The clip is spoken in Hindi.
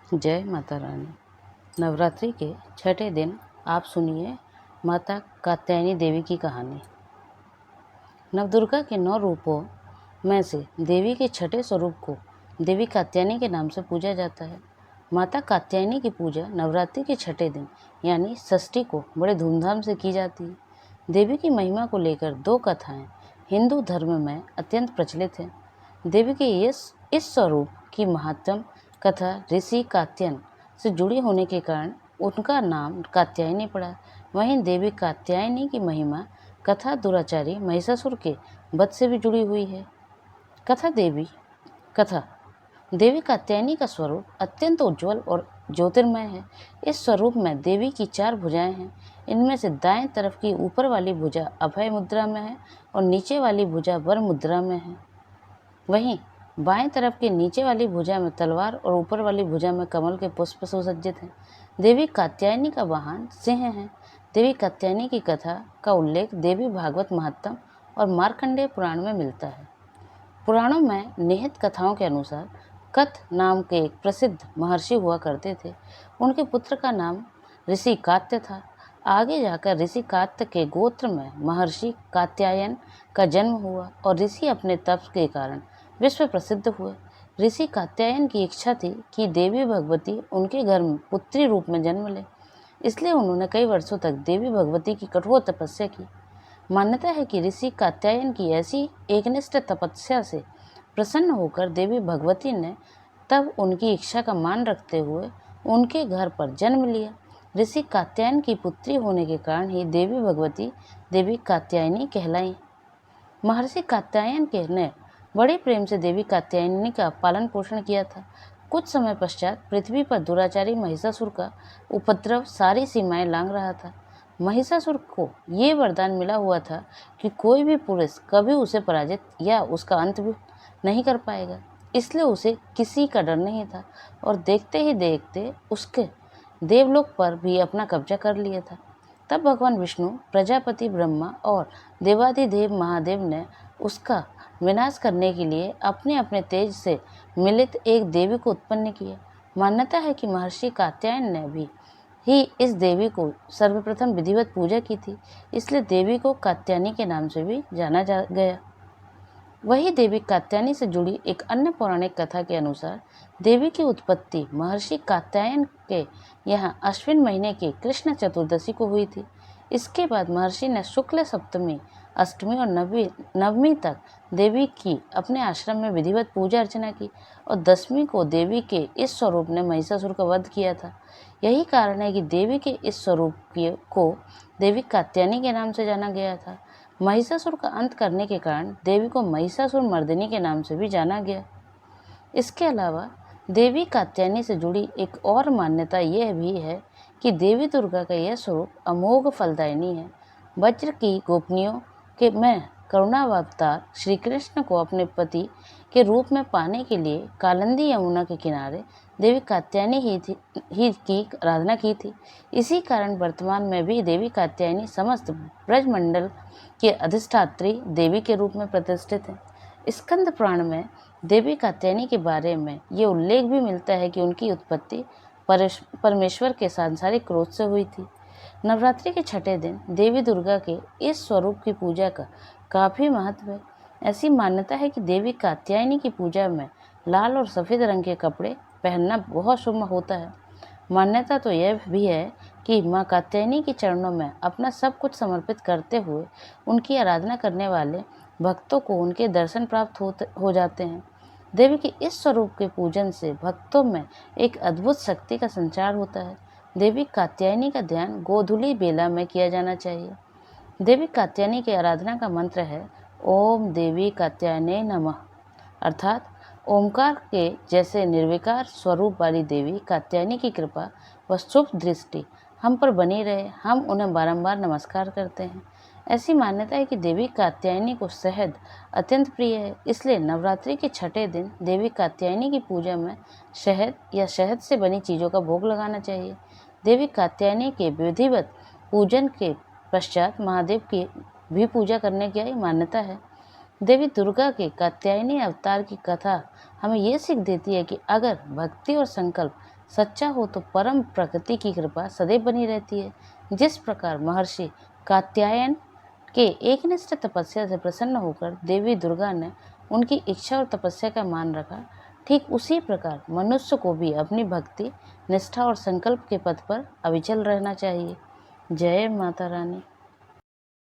जय माता रानी। नवरात्रि के छठे दिन आप सुनिए माता कात्यायनी देवी की कहानी। नवदुर्गा के 9 रूपों में से देवी के छठे स्वरूप को देवी कात्यायनी के नाम से पूजा जाता है। माता कात्यायनी की पूजा नवरात्रि के छठे दिन यानी षष्ठी को बड़े धूमधाम से की जाती है। देवी की महिमा को लेकर 2 कथाएं हिंदू धर्म में अत्यंत प्रचलित हैं। देवी के इस स्वरूप की महात्म कथा ऋषि कात्यायन से जुड़ी होने के कारण उनका नाम कात्यायनी पड़ा। वहीं देवी कात्यायनी की महिमा कथा दुराचारी महिषासुर के वध से भी जुड़ी हुई है। कथा देवी कात्यायनी का स्वरूप अत्यंत उज्जवल और ज्योतिर्मय है। इस स्वरूप में देवी की 4 भुजाएं हैं। इनमें से दाएं तरफ की ऊपर वाली भुजा अभय मुद्रा में है और नीचे वाली भुजा वर मुद्रा में है। वहीं बाएं तरफ के नीचे वाली भुजा में तलवार और ऊपर वाली भुजा में कमल के पुष्प सुसज्जित हैं। देवी कात्यायनी का वाहन सिंह है। देवी कात्यायनी की कथा का उल्लेख देवी भागवत महात्म और मार्कंडेय पुराण में मिलता है। पुराणों में निहित कथाओं के अनुसार कथ नाम के एक प्रसिद्ध महर्षि हुआ करते थे। उनके पुत्र का नाम ऋषि कात्य था। आगे जाकर ऋषि कात्य के गोत्र में महर्षि कात्यायन का जन्म हुआ और ऋषि अपने तप के कारण विश्व प्रसिद्ध हुए। ऋषि कात्यायन की इच्छा थी कि देवी भगवती उनके घर में पुत्री रूप में जन्म ले, इसलिए उन्होंने कई वर्षों तक देवी भगवती की कठोर तपस्या की। मान्यता है कि ऋषि कात्यायन की ऐसी एकनिष्ठ तपस्या से प्रसन्न होकर देवी भगवती ने तब उनकी इच्छा का मान रखते हुए उनके घर पर जन्म लिया। ऋषि कात्यायन की पुत्री होने के कारण ही देवी भगवती देवी कात्यायनी कहलाई। महर्षि कात्यायन के ने बड़े प्रेम से देवी कात्यायनी का पालन पोषण किया था। कुछ समय पश्चात पृथ्वी पर दुराचारी महिषासुर का उपद्रव सारी सीमाएं लांघ रहा था। महिषासुर को ये वरदान मिला हुआ था कि कोई भी पुरुष कभी उसे पराजित या उसका अंत भी नहीं कर पाएगा, इसलिए उसे किसी का डर नहीं था और देखते ही देखते उसके देवलोक पर भी अपना कब्जा कर लिया था। तब भगवान विष्णु, प्रजापति ब्रह्मा और देवाधिदेव महादेव ने उसका विनाश करने के लिए अपने अपने तेज से मिलित एक देवी को उत्पन्न किया। मान्यता है कि महर्षि कात्यायन ने भी ही इस देवी को सर्वप्रथम विधिवत पूजा की थी, इसलिए देवी को कात्यायनी के नाम से भी जाना गया। वही देवी कात्यायनी से जुड़ी एक अन्य पौराणिक कथा के अनुसार देवी की उत्पत्ति महर्षि कात्यायन के यहाँ अश्विन महीने के कृष्ण चतुर्दशी को हुई थी। इसके बाद महर्षि ने शुक्ल सप्तमी, अष्टमी और नवमी तक देवी की अपने आश्रम में विधिवत पूजा अर्चना की और दसवीं को देवी के इस स्वरूप ने महिषासुर का वध किया था। यही कारण है कि देवी के इस स्वरूप को देवी कात्यायनी के नाम से जाना गया था। महिषासुर का अंत करने के कारण देवी को महिषासुर मर्दिनी के नाम से भी जाना गया। इसके अलावा देवी कात्यायनी से जुड़ी एक और मान्यता यह भी है कि देवी दुर्गा का यह स्वरूप अमोघ फलदायिनी है। वज्र की गोपनियों के में करुणावतार श्री कृष्ण को अपने पति के रूप में पाने के लिए कालिंदी यमुना के किनारे देवी कात्यायनी ही की आराधना की थी। इसी कारण वर्तमान में भी देवी कात्यायनी समस्त ब्रजमंडल के अधिष्ठात्री देवी के रूप में प्रतिष्ठित है। स्कंद पुराण में देवी कात्यायनी के बारे में ये उल्लेख भी मिलता है कि उनकी उत्पत्ति परमेश्वर के सांसारिक क्रोध से हुई थी। नवरात्रि के छठे दिन देवी दुर्गा के इस स्वरूप की पूजा का काफ़ी महत्व है। ऐसी मान्यता है कि देवी कात्यायनी की पूजा में लाल और सफ़ेद रंग के कपड़े पहनना बहुत शुभ होता है। मान्यता तो यह भी है कि माँ कात्यायनी के चरणों में अपना सब कुछ समर्पित करते हुए उनकी आराधना करने वाले भक्तों को उनके दर्शन प्राप्त हो जाते हैं। देवी के इस स्वरूप के पूजन से भक्तों में एक अद्भुत शक्ति का संचार होता है। देवी कात्यायनी का ध्यान गोधूली बेला में किया जाना चाहिए। देवी कात्यायनी की आराधना का मंत्र है ओम देवी कात्यायने नमः, अर्थात ओमकार के जैसे निर्विकार स्वरूप वाली देवी कात्यायनी की कृपा व शुभ दृष्टि हम पर बनी रहे। हम उन्हें बारंबार नमस्कार करते हैं। ऐसी मान्यता है कि देवी कात्यायनी को शहद अत्यंत प्रिय है, इसलिए नवरात्रि के छठे दिन देवी कात्यायनी की पूजा में शहद या शहद से बनी चीज़ों का भोग लगाना चाहिए। देवी कात्यायनी के विधिवत पूजन के पश्चात महादेव की भी पूजा करने की मान्यता है। देवी दुर्गा के कात्यायनी अवतार की कथा हमें ये सीख देती है कि अगर भक्ति और संकल्प सच्चा हो तो परम प्रकृति की कृपा सदैव बनी रहती है। जिस प्रकार महर्षि कात्यायन के एकनिष्ठ तपस्या से प्रसन्न होकर देवी दुर्गा ने उनकी इच्छा और तपस्या का मान रखा, ठीक उसी प्रकार मनुष्य को भी अपनी भक्ति, निष्ठा और संकल्प के पथ पर अविचल रहना चाहिए। जय माता रानी।